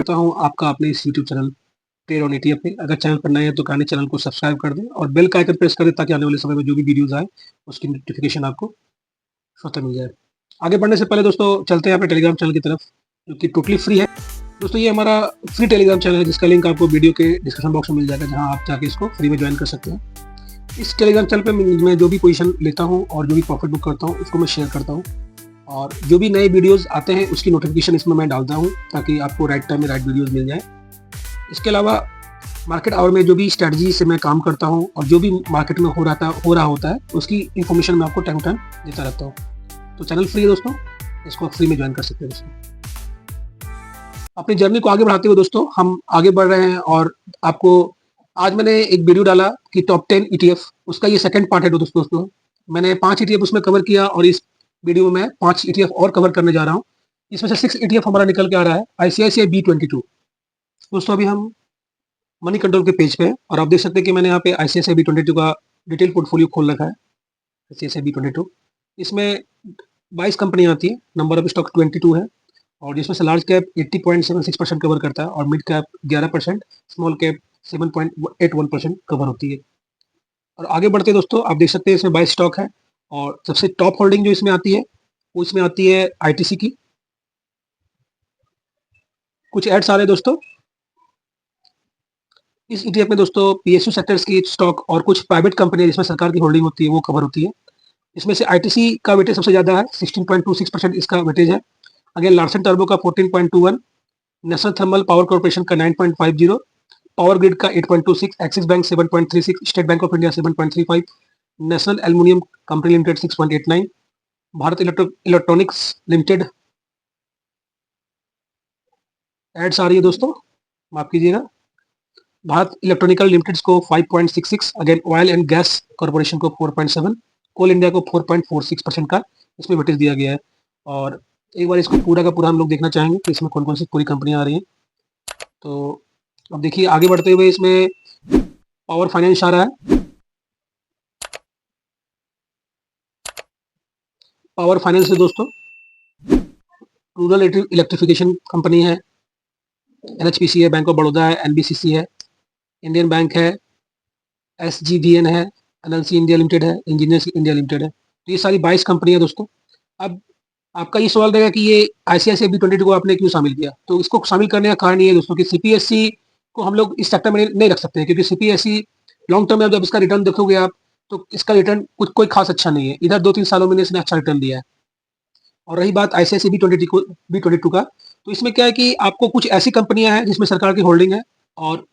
करता हूँ आपका अपने इस YouTube channel trade on ETF पे। अगर चैनल पर नए हैं तो काइंडली चैनल को सब्सक्राइब कर दें और बेल का आइकन प्रेस कर दें ताकि आने वाले समय में जो भी वीडियोस आए उसकी नोटिफिकेशन आपको स्वतः मिल जाए। आगे बढ़ने से पहले दोस्तों चलते हैं अपने टेलीग्राम चैनल की तरफ, जो कि टोटली फ्री है। दोस्तों ये हमारा फ्री टेलीग्राम चैनल है जिसका लिंक आपको वीडियो के डिस्क्रिप्शन बॉक्स में मिल जाएगा, जहाँ आप जाके इसको फ्री में ज्वाइन कर सकते हैं। इस टेलीग्राम चैनल पे मैं जो भी पोजीशन लेता हूँ और जो भी प्रॉफिट बुक करता हूँ उसको मैं शेयर करता हूँ, और जो भी नए वीडियोस आते हैं उसकी नोटिफिकेशन इसमें मैं डालता हूँ ताकि आपको राइट टाइम में राइट वीडियोस मिल जाए। इसके अलावा मार्केट आवर में जो भी स्ट्रेटजी से मैं काम करता हूँ और जो भी मार्केट में हो रहा होता है उसकी इन्फॉर्मेशन मैं आपको टाइम टाइम देता रहता हूँ। तो चैनल फ्री है दोस्तों, इसको आप फ्री में ज्वाइन कर सकते हैं दोस्तों। अपनी जर्नी को आगे बढ़ाते हुए दोस्तों हम आगे बढ़ रहे हैं, और आपको आज मैंने एक वीडियो डाला कि टॉप 10 ईटीएफ, उसका ये सेकंड पार्ट है दोस्तों। मैंने 5 ईटीएफ उसमें कवर किया और इस वीडियो में 5 ईटीएफ और कवर करने जा रहा हूँ। इसमें से 6 ईटीएफ हमारा निकल के आ रहा है आईसीआईसीआई B22। दोस्तों अभी हम मनी कंट्रोल के पेज पे हैं और आप देख सकते हैं कि मैंने यहाँ पे आईसीआईसीआई B22 का डिटेल पोर्टफोलियो खोल रखा है। आईसीआईसीआई B22 इसमें 22 कंपनियां आती है, नंबर ऑफ स्टॉक 22 है, और जिसमें से लार्ज कैप 80.76% कवर करता है और mid cap 11%, small cap 7.81% cover होती है। और आगे बढ़ते दोस्तों आप देख सकते हैं इसमें 22 स्टॉक है, और सबसे टॉप होल्डिंग जो इसमें आती है वो इसमें आती है आईटीसी की। कुछ एड्स आ रहे हैं दोस्तों। इस ईटीएफ में दोस्तों पीएसयू सेक्टर्स की स्टॉक और कुछ प्राइवेट कंपनियां जिसमें सरकार की होल्डिंग होती है वो कवर होती है। इसमें से आईटीसी का वेटेज सबसे ज्यादा है, 16.26% इसका वेटेज है। अगेन लार्सन टर्बो का 14.21, नेशनल थर्मल पावर कॉर्पोरेशन का 9.50, पावर ग्रिड का 8.26, Axis Bank 7.36, State Bank of India 7.35, National Aluminium Company Limited 6.89, Bharat Electronics Limited एड्स आ रही है दोस्तों, माफ कीजिएगा, भारत इलेक्ट्रॉनिकल लिमिटेड को 5.66, again oil and gas corporation को 4.7, कोल इंडिया को 4.46% का इसमें वेटेज दिया गया है। और एक बार इसको पूरा का पूरा हम लोग देखना चाहेंगे कि इसमें कौन कौन सी पूरी कंपनियां आ रही हैं। तो अब देखिए आगे बढ़ते हुए इसमें पावर फाइनेंस आ रहा है। पावर फाइनेंस है दोस्तों, रूरल इलेक्ट्रिफिकेशन कंपनी है, एनएचपीसी है, बैंक ऑफ बड़ौदा है, एनबीसीसी है, इंडियन बैंक है, एसजीवीएन है, एनएलसी इंडिया लिमिटेड है, इंजीनियर्स इंडिया लिमिटेड है। तो ये सारी 22 कंपनी है दोस्तों। अब आपका ये सवाल रहेगा कि ये आईसीआईसीआई B22 को आपने क्यों शामिल किया। तो इसको शामिल करने का कारण ये है दोस्तों कि सीपीएससी को हम लोग इस सेक्टर में नहीं रख सकते हैं, क्योंकि सीपीएससी लॉन्ग टर्म में जब इसका रिटर्न देखोगे आप तो इसका रिटर्न कुछ कोई खास अच्छा नहीं है। इधर 2-3 सालों में इसने अच्छा रिटर्न दिया है। और रही बात आईसीआईसीआई B22 का, तो इसमें क्या है कि आपको कुछ ऐसी कंपनियां हैं जिसमें सरकार की होल्डिंग है और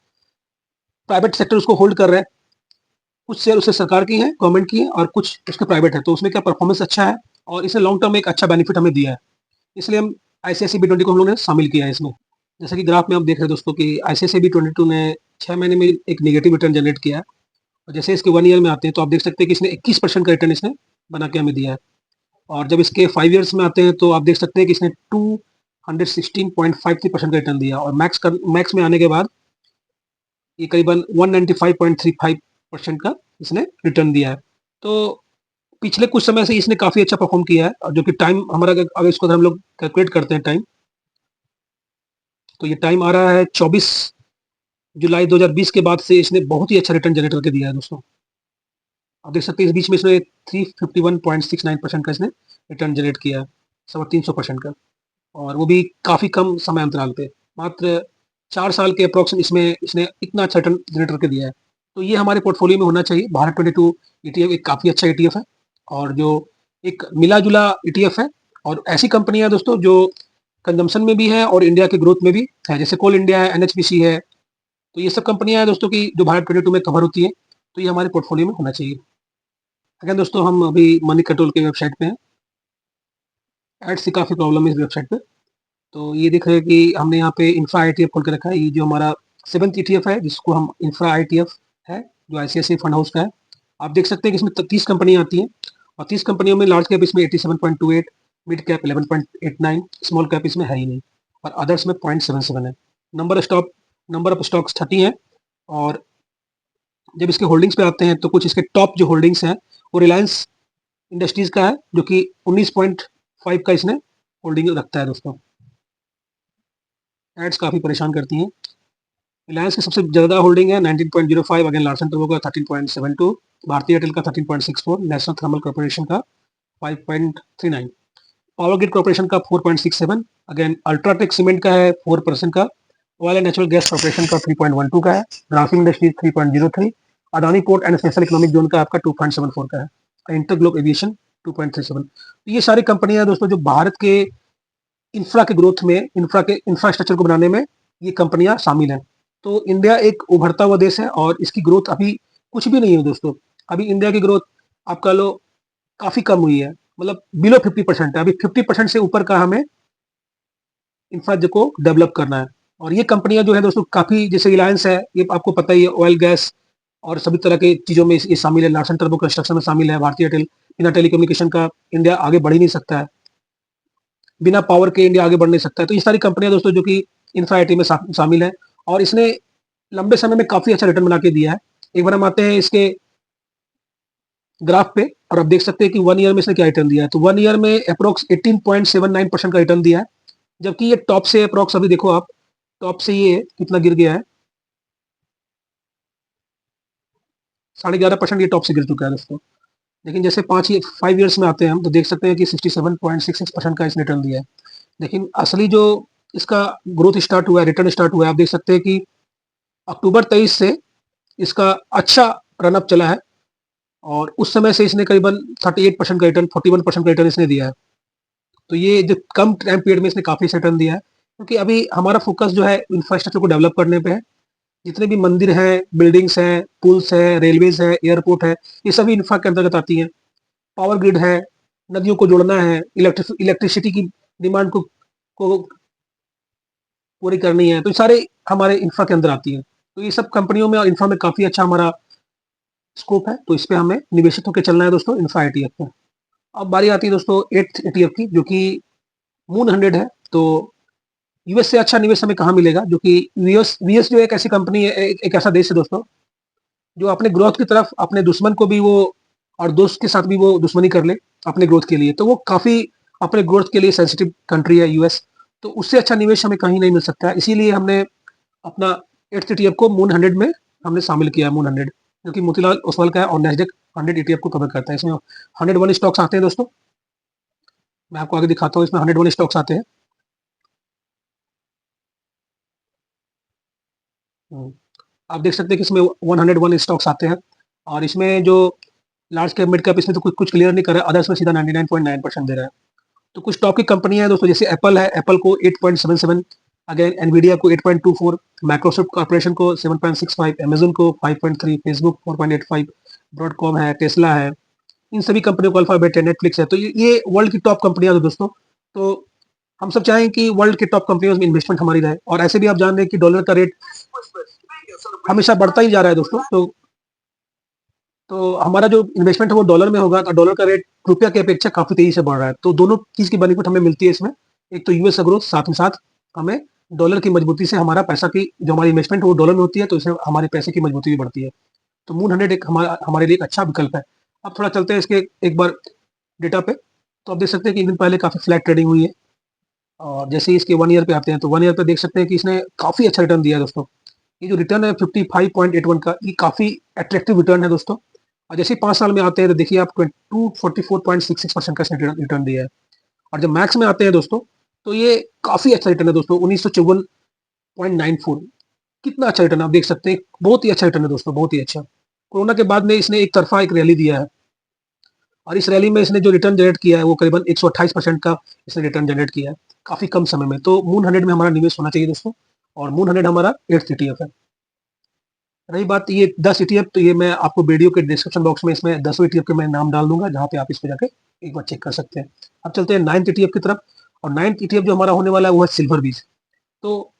प्राइवेट सेक्टर उसको होल्ड कर रहे हैं। कुछ शेयर उससे सरकार की है, गवर्नमेंट की है, और कुछ उसके प्राइवेट है। तो उसमें क्या परफॉर्मेंस अच्छा है और इसने लॉन्ग टर्म में एक अच्छा बेनिफिट हमें दिया है, इसलिए हम आईसीआईसीआई B22 को हम लोगों ने शामिल किया है इसमें। जैसे कि ग्राफ में आप देख रहे हैं दोस्तों कि आईसीआईसीआई B22 ने 6 महीने में एक नेगेटिव रिटर्न जनरेट किया है, और जैसे इसके 1 ईयर में आते हैं तो आप देख सकते हैं कि इसने 21% का रिटर्न इसने बना के हमें दिया है। और जब इसके 5 ईयर्स में आते हैं तो आप देख सकते हैं कि इसने 216.53% का रिटर्न दिया, और मैक्स में आने के बाद ये करीबन 195.35% का इसने रिटर्न दिया है। तो पिछले कुछ समय से इसने काफी अच्छा परफॉर्म किया है, और जो कि टाइम हमारा अगर इसको हम लोग कैलकुलेट करते हैं टाइम, तो ये टाइम आ रहा है 24 जुलाई 2020 के बाद से इसने बहुत ही अच्छा रिटर्न जनरेट करके दिया है दोस्तों। आप देख सकते हैं इस बीच में इसने 351.69% का इसने रिटर्न जनरेट किया है, 350% का, और वो भी काफी कम समय अंतराल पे, मात्र 4 साल के अप्रोक्स इसमें इसने इतना अच्छा रिटर्न जनरेट करके दिया है। तो ये हमारे पोर्टफोलियो में होना चाहिए। भारत 22 ईटीएफ एक काफी अच्छा ईटीएफ है, और जो एक मिला जुला ईटीएफ है, और ऐसी कंपनियां दोस्तों जो कंजम्पशन में भी है और इंडिया के ग्रोथ में भी है, जैसे कोल इंडिया है, एनएचपीसी है। तो ये सब कंपनियां हैं दोस्तों की जो भारत 22 में कवर होती है, तो ये हमारे पोर्टफोलियो में होना चाहिए। अगर दोस्तों हम अभी मनी कंट्रोल के वेबसाइट पे हैं, एड्स की काफी प्रॉब्लम है इस वेबसाइट पे। तो ये दिख रहा है कि हमने यहाँ पे इंफ्रा आईटीएफ खोल के रखा है। ये जो हमारा 7th ईटीएफ है जिसको हम इंफ्रा आईटीएफ है, जो आईसीआईसीआई फंड हाउस का है। आप देख सकते हैं कि इसमें 30 कंपनियां आती हैं, और 30 कंपनियों में लार्ज कैप इसमें 87.28, मिड कैप 11.89, स्मॉल कैप इसमें है ही नहीं, और अदर्स में 0.77 है। नंबर ऑफ स्टॉक्स 30 है। और जब इसके होल्डिंग्स पे आते हैं तो कुछ इसके टॉप जो होल्डिंग्स हैं वो रिलायंस इंडस्ट्रीज का है, जो कि 19.5 का इसने होल्डिंग रखता है दोस्तों। एड्स काफ़ी परेशान करती हैं। रिलायंस की सबसे ज़्यादा होल्डिंग है 19.05, अगेन लार्सन टोब्रो का 13.72, भारतीय एयरटेल का 13.64, नेशनल थर्मल कॉर्पोरेशन का 5.39, पावर ग्रिड कॉर्पोरेशन का 4.67, अगेन अल्ट्राटेक सीमेंट का है 4% का, oil and natural gas corporation का 3.12 का है, Grasim industries 3.03, Adani port and special economic zone का आपका 2.74 का है, इंटरग्लोब एविएशन 2.37। तो ये सारी कंपनियां दोस्तों जो भारत के इंफ्रा के ग्रोथ में, इंफ्रास्ट्रक्चर को बनाने में ये कंपनियां शामिल हैं। तो इंडिया एक उभरता हुआ देश है और इसकी ग्रोथ अभी कुछ भी नहीं है दोस्तों। अभी इंडिया की ग्रोथ आप कह लो काफी कम हुई है, मतलब बिलो 50% है। अभी 50% से ऊपर का हमें इंफ्रा को डेवलप करना है। और ये कंपनियां जो है दोस्तों काफी, जैसे रिलायंस है, ये आपको पता ही है, ऑयल गैस और सभी तरह के चीजों में ये शामिल है, लार्सन टर्बो कंस्ट्रक्शन में शामिल है। भारतीय एयरटेल, बिना टेलीकम्युनिकेशन का इंडिया आगे बढ़ ही नहीं सकता है, बिना पावर के इंडिया आगे बढ़ नहीं सकता है। तो ये सारी कंपनियां दोस्तों जो कि इंफ्रा आईटी में शामिल है और इसने लंबे समय में काफी अच्छा रिटर्न बना के दिया है। एक बार हम आते हैं इसके ग्राफ पे और आप देख सकते हैं कि 1 ईयर में इसने क्या रिटर्न दिया है। तो 1 ईयर में अप्रोक्स 18.79% का रिटर्न दिया है, जबकि ये टॉप से अप्रोक्स, अभी देखो आप, टॉप से ये कितना गिर गया है, 11.5% ये टॉप से गिर चुका है दोस्तों। लेकिन जैसे 5 ईयर्स में आते हैं हम, तो देख सकते हैं कि 67.66% का इसने रिटर्न दिया है। लेकिन असली जो इसका ग्रोथ स्टार्ट हुआ है, रिटर्न स्टार्ट हुआ है, आप देख सकते हैं कि अक्टूबर 23 से इसका अच्छा रनअप चला है और उस समय से इसने करीबन 38% का रिटर्न, 41% का रिटर्न इसने दिया है। तो ये जो कम टाइम पीरियड में इसने काफी रिटर्न दिया है, क्योंकि अभी हमारा फोकस जो है इंफ्रास्ट्रक्चर को डेवलप करने पे है। जितने भी मंदिर हैं, बिल्डिंग्स हैं, पुल्स हैं, रेलवेज है, एयरपोर्ट है, ये सभी इंफ्रा के अंतर्गत आती हैं। पावर ग्रिड है, नदियों को जोड़ना है, इलेक्ट्रिसिटी की डिमांड को पूरी करनी है, तो ये सारे हमारे इंफ्रा के अंदर आती है। तो ये सब कंपनियों में और इंफ्रा में काफी अच्छा हमारा स्कोप है, तो इस पे हमें निवेशित होकर चलना है दोस्तों, इंफ्रा ईटीएफ पे। अब बारी आती है दोस्तों 8th ईटीएफ की, जो कि मून 100 है। तो यूएस से अच्छा निवेश हमें कहाँ मिलेगा, जो कि यूएस यूएस जो एक ऐसी कंपनी है, एक ऐसा देश है दोस्तों, जो अपने ग्रोथ की तरफ अपने दुश्मन को भी वो, और दोस्त के साथ भी वो दुश्मनी कर ले अपने ग्रोथ के लिए। तो वो काफी अपने ग्रोथ के लिए सेंसिटिव कंट्री है यूएस। तो उससे अच्छा निवेश हमें कहीं नहीं मिल सकता है, इसीलिए हमने अपना 8th ईटीएफ को मून 100 में हमने शामिल किया है। मून 100 जो कि मोतीलाल ओसवाल का है और नेस्डेक 100 ईटीएफ को कवर करता है। इसमें 101 स्टॉक्स आते हैं दोस्तों, मैं आपको आगे दिखाता हूँ। इसमें 101 स्टॉक्स आते हैं। हम्म, आप देख सकते हैं कि इसमें 101 स्टॉक्स आते हैं और इसमें जो लार्ज कैप मिड कैप, इसमें तो कुछ क्लियर नहीं कर रहा है, अदर्स में सीधा 99.9% दे रहा है। तो कुछ टॉप की कंपनियां हैं दोस्तों, जैसे एप्पल है, एप्पल को 8.77, अगेन एनवीडिया को 8.24, माइक्रोसॉफ्ट कॉर्पोरेशन को 7.65, अमेजन को 5.3, फेसबुक 4.85, ब्रॉडकॉम है, टेस्ला है, इन सभी कंपनियों को, अल्फाबेट है, नेटफ्लिक्स है। तो ये वर्ल्ड की टॉप कंपनियां हैं दोस्तों। तो हम सब चाहें कि वर्ल्ड की टॉप कंपनियों में इन्वेस्टमेंट हमारी रहे। और ऐसे भी आप जान रहे हैं कि डॉलर का रेट हमेशा बढ़ता ही जा रहा है दोस्तों। तो हमारा जो इन्वेस्टमेंट है वो डॉलर में होगा, तो डॉलर का रेट रुपया की अपेक्षा काफी तेजी से बढ़ रहा है। तो दोनों चीज की बेनिफिट हमें मिलती है इसमें। एक तो यूएस का ग्रोथ, साथ में साथ हमें डॉलर की मजबूती से हमारा पैसा की जो हमारी इन्वेस्टमेंट है वो डॉलर में होती है, तो इससे हमारे पैसे की मजबूती भी बढ़ती है। तो मून 100 एक हमारे लिए एक अच्छा विकल्प है। अब थोड़ा चलते हैं इसके एक बार डेटा पे। तो आप देख सकते हैं कि एक दिन पहले काफी फ्लैट ट्रेडिंग हुई है और जैसे ही इसके 1 ईयर पे आते हैं, तो 1 ईयर पे देख सकते हैं कि इसने काफी अच्छा रिटर्न दिया है दोस्तों। ये जो रिटर्न है 55.81 का, ये काफी अट्रैक्टिव रिटर्न है दोस्तों। और जैसे ही 5 साल में आते हैं तो देखिए आप 244.66% का इसने रिटर्न दिया है। और जब मैक्स में आते हैं दोस्तों, तो ये काफी अच्छा रिटर्न है दोस्तों, 1954.94। कितना अच्छा रिटर्न आप देख सकते हैं, बहुत ही अच्छा रिटर्न है दोस्तों, बहुत ही अच्छा। कोरोना के बाद में इसने एक तरफा एक रैली दिया है और इस रैली में इसने जो रिटर्न जनरेट किया है वो करीबन 128% का इसने रिटर्न जनरेट किया है काफी कम समय में। तो मून 100 में हमारा निवेश होना चाहिए दोस्तों, और मून 100 हमारा 8th ईटीएफ है। रही बात ये 10 ईटीएफ, तो ये मैं आपको वीडियो के डिस्क्रिप्शन बॉक्स में इसमें 10 ईटीएफ के मैं नाम डाल दूंगा, जहाँ पे आप इस पे जाके एक बार चेक कर सकते हैं। अब चलते हैं 9th ईटीएफ की तरफ। और 9th ईटीएफ जो हमारा होने वाला है वो है सिल्वर बीज। तो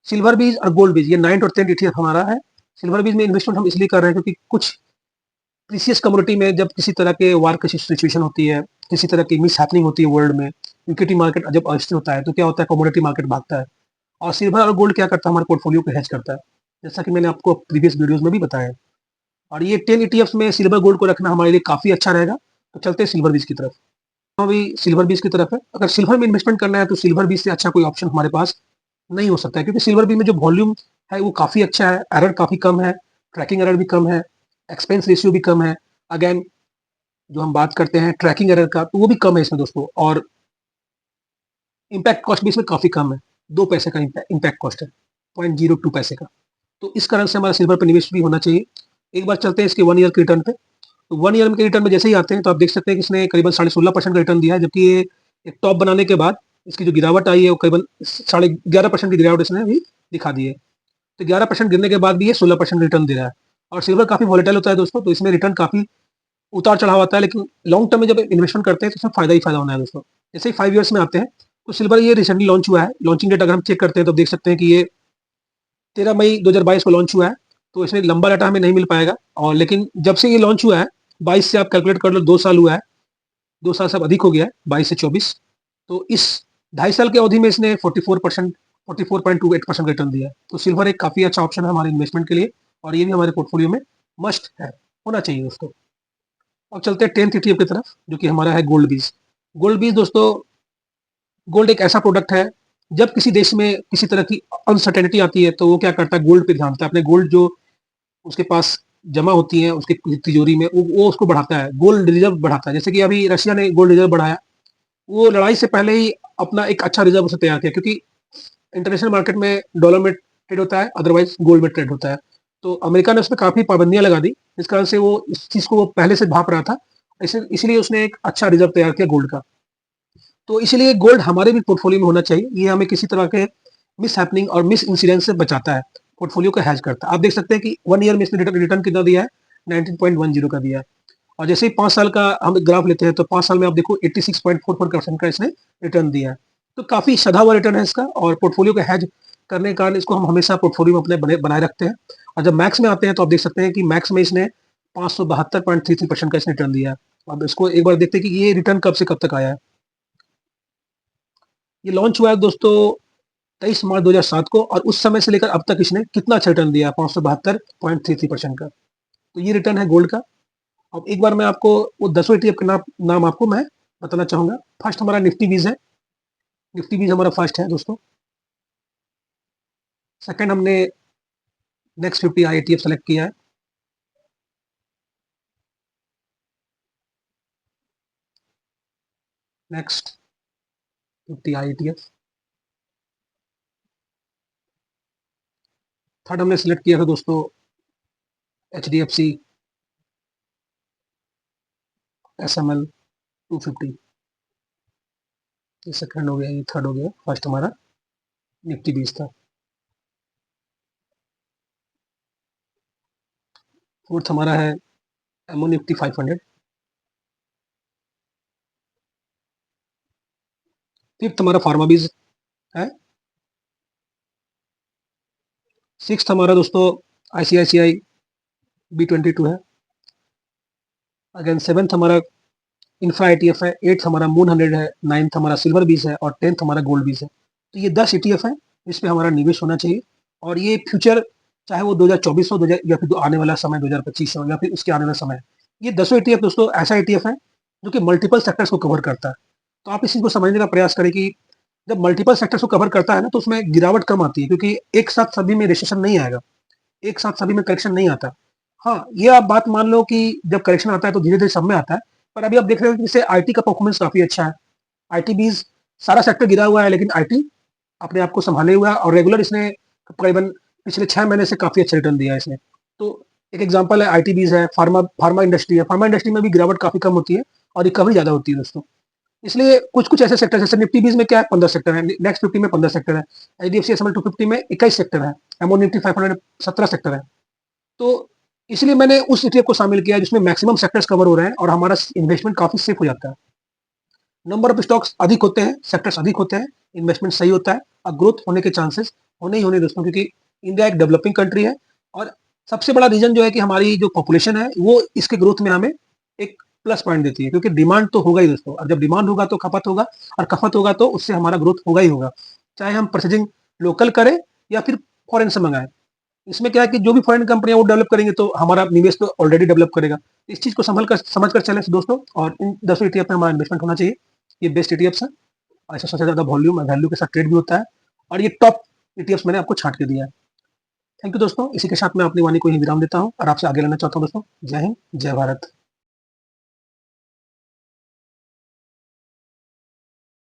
सिल्वर बीज और गोल्ड बीज, ये 9th और 10th ईटीएफ हमारा है। सिल्वर बीज में इन्वेस्टमेंट हम इसलिए कर रहे हैं क्योंकि कुछ प्रीसियस कमोडिटी में जब किसी तरह के वार की सिचुएशन होती है, किसी तरह की मिस हैपनिंग होती है वर्ल्ड में, इक्विटी मार्केट जब अस्थिर होता है, तो क्या होता है, कमोडिटी मार्केट भागता है। और सिल्वर और गोल्ड क्या करता है, हमारे पोर्टफोलियो को हेज करता है, जैसा कि मैंने आपको प्रीवियस वीडियोस में भी बताया है। और ये 10 ईटीएफ में सिल्वर गोल्ड को रखना हमारे लिए काफी अच्छा रहेगा। तो चलते हैं सिल्वर बीज की तरफ। अभी सिल्वर बीज की तरफ है। अगर सिल्वर में इन्वेस्टमेंट करना है तो सिल्वर बीज से अच्छा कोई ऑप्शन हमारे पास नहीं हो सकता है, क्योंकि सिल्वर बी में जो वॉल्यूम है वो काफ़ी अच्छा है, एरर काफ़ी कम है, ट्रैकिंग एरर भी कम है, एक्सपेंस रेशियो भी कम है। अगेन जो हम बात करते हैं ट्रैकिंग एरर का, तो वो भी कम है इसमें दोस्तों, और इम्पैक्ट कॉस्ट भी इसमें काफ़ी कम है। 2 पैसे का इम्पैक्ट कॉस्ट है, 0.02 पैसे का। तो इस कारण से हमारा सिल्वर पे निवेश भी होना चाहिए। एक बार चलते हैं इसके 1 ईयर के रिटर्न पे। तो 1 ईयर के रिटर्न में जैसे ही आते हैं, तो आप देख सकते हैं कि इसने करीबन 16.5% का रिटर्न दिया है, जबकि ये एक टॉप बनाने के बाद इसकी जो गिरावट आई है वो करीबन 11.5% की गिरावट इसने अभी दिखा दी है। तो 11% गिरने के बाद भी ये 16% रिटर्न दे रहा है। और सिल्वर काफ़ी वॉलेटाइल होता है दोस्तों, तो इसमें रिटर्न काफ़ी उतार चढ़ाव आता है, लेकिन लॉन्ग टर्म में जब इन्वेस्टमेंट करते हैं तो इसमें फायदा ही फायदा होना है दोस्तों। जैसे ही 5 ईयर्स में आते हैं, तो सिल्वर ये रिसेंटली लॉन्च हुआ है। लॉन्चिंग डेट अगर हम चेक करते हैं तो देख सकते हैं कि ये 13 मई 2022 को लॉन्च हुआ है। तो इसमें लंबा डाटा हमें नहीं मिल पाएगा, और लेकिन जब से ये लॉन्च हुआ है, 22 से आप कैलकुलेट कर लो, 2 साल हुआ है, 2 साल से अब अधिक हो गया है, 22 से 24। तो इस 2.5 साल की अवधि में इसने 44%, 44.28% रिटर्न दिया है। तो सिल्वर एक काफ़ी अच्छा ऑप्शन है हमारे इन्वेस्टमेंट के लिए, और ये भी हमारे पोर्टफोलियो में मस्ट है, होना चाहिए दोस्तों। अब चलते हैं 10th ईटीएफ की तरफ, जो कि हमारा है गोल्ड बीज। गोल्ड बीज दोस्तों, गोल्ड एक ऐसा प्रोडक्ट है, जब किसी देश में किसी तरह की अनसर्टेनिटी आती है, तो वो क्या करता है, गोल्ड पे ध्यान देता है। अपने गोल्ड जो उसके पास जमा होती है उसकी तिजोरी में, वो उसको बढ़ाता है, गोल्ड रिजर्व बढ़ाता है। जैसे कि अभी रशिया ने गोल्ड रिजर्व बढ़ाया, वो लड़ाई से पहले ही अपना एक अच्छा रिजर्व उसे तैयार किया, क्योंकि इंटरनेशनल मार्केट में डॉलर में ट्रेड होता है, अदरवाइज गोल्ड में ट्रेड होता है। तो अमेरिका ने उसमें काफ़ी पाबंदियां लगा दी, इस कारण से वो इस चीज़ को वो पहले से भाप रहा था। इसीलिए उसने एक अच्छा रिजर्व तैयार किया गोल्ड का। तो इसीलिए गोल्ड हमारे भी पोर्टफोलियो में होना चाहिए। ये हमें किसी तरह के मिस हैपनिंग और मिस इंसिडेंट से बचाता है, पोर्टफोलियो को हैज करता है। आप देख सकते हैं कि 1 ईयर में इसने रिटर्न कितना दिया है, 19.10 का दिया है। और जैसे ही 5 साल का हम ग्राफ लेते हैं, तो 5 साल में आप देखो 86.44% का इसने रिटर्न दिया है। तो काफ़ी सधा हुआ रिटर्न है इसका, और पोर्टफोलियो को हैज करने के कारण इसको हम हमेशा पोर्टफोलियो में अपने बनाए रखते हैं। और जब मैक्स में आते हैं, तो आप देख सकते हैं कि मैक्स में इसने 572.33% का इसने रिटर्न दिया है। अब इसको एक बार देखते हैं कि ये रिटर्न कब से कब तक आया है। ये लॉन्च हुआ है दोस्तों 23 मार्च 2007 को, और उस समय से लेकर अब तक इसने कितना अच्छा रिटर्न दिया, 572.33% का। तो ये रिटर्न है गोल्ड का। अब एक बार मैं आपको वो 10 ईटीएफ के नाम आपको मैं बताना चाहूंगा। फर्स्ट हमारा निफ्टी बीज है, निफ्टी बीज हमारा फर्स्ट है दोस्तों। सेकंड हमने नेक्स्ट 50 आई ईटीएफ सेलेक्ट किया है। Next 50 I ETF. थर्ड हमने सेलेक्ट किया था दोस्तों H D F C S M L 250। ये सेकंड हो गया, ये थर्ड हो गया, फर्स्ट हमारा निफ्टी बीज था। फोर्थ हमारा है एमओ निफ्टी 500। फिफ्थ हमारा फार्मा बीज है। सिक्स्थ हमारा दोस्तों आईसीआईसीआई B22 है। अगेन सेवन्थ हमारा इंफ्रा ईटीएफ है। एट्थ हमारा मून 100 है। नाइन्थ हमारा सिल्वर बीज है, और 10th हमारा गोल्ड बीज है। तो ये 10 ईटीएफ है, इस पे हमारा निवेश होना चाहिए। और ये फ्यूचर, चाहे वो 2024 हो, 2000 या फिर आने वाला समय 2025 हो, या फिर उसके आने वाला समय, ये 10 ईटीएफ दोस्तों ऐसा ईटीएफ है जो कि मल्टीपल सेक्टर्स को कवर करता है। तो आप इस चीज को समझने का प्रयास करें कि जब मल्टीपल सेक्टर्स को कवर करता है ना, तो उसमें गिरावट कम आती है, क्योंकि एक साथ सभी में रिसेशन नहीं आएगा, एक साथ सभी में करेक्शन नहीं आता। हाँ, ये आप बात मान लो कि जब करेक्शन आता है तो धीरे धीरे सब में आता है। पर अभी आप देख रहे हो कि जैसे आईटी का परफॉर्मेंस काफी अच्छा है। आईटी बीज, सारा सेक्टर गिरा हुआ है, लेकिन आईटी अपने आप को संभाले हुआ है, और रेगुलर इसने करीबन पिछले 6 महीने से काफी अच्छा रिटर्न दिया है इसने। तो एक एग्जाम्पल है आईटी बीज है। फार्मा फार्मा इंडस्ट्री है, फार्मा इंडस्ट्री में भी गिरावट काफी कम होती है, और रिकवरी ज्यादा होती है दोस्तों। इसलिए कुछ कुछ ऐसे सेक्टर, जैसे निफ्टी बीज में क्या है, 15 सेक्टर है, नेक्स्ट 50 में 15 सेक्टर है, एचडीएफसी एसएमएल 250 में 21 सेक्टर है, एमओ निफ्टी 500 17 सेक्टर है। तो इसलिए मैंने उस ईटीएफ को शामिल किया जिसमें मैक्सिमम सेक्टर्स कवर हो रहे हैं, और हमारा इन्वेस्टमेंट काफी सेफ हो जाता है। नंबर ऑफ स्टॉक्स अधिक होते हैं, सेक्टर्स अधिक होते हैं, इन्वेस्टमेंट सही होता है, और ग्रोथ होने के चांसेस होने ही होने दोस्तों, क्योंकि इंडिया एक डेवलपिंग कंट्री है। और सबसे बड़ा रीजन जो है कि हमारी जो पॉपुलेशन है, वो इसके ग्रोथ में हमें एक प्लस पॉइंट देती है, क्योंकि डिमांड तो होगा ही दोस्तों, और जब डिमांड होगा तो खपत होगा, और खपत होगा तो उससे हमारा ग्रोथ होगा ही होगा, चाहे हम परचेजिंग लोकल करें या फिर फॉरेन से मंगाएं। इसमें क्या है कि जो भी फॉरेन कंपनियां वो डेवलप करेंगे, तो हमारा निवेश तो ऑलरेडी डेवलप करेगा। इस चीज को समझ कर चले दोस्तों, और इन 10 ईटीएफ में हमारा इन्वेस्टमेंट होना चाहिए। ये बेस्ट ईटीएफ है, और ऐसा सबसे ज्यादा वॉल्यूम वैल्यू के साथ ट्रेड भी होता है, और ये टॉप ईटीएफ्स मैंने आपको छाँट के दिया है। थैंक यू दोस्तों, इसी के साथ मैं अपनी वाणी को यहीं विराम देता हूँ और आपसे आगे लेना चाहता हूँ दोस्तों। जय हिंद, जय भारत।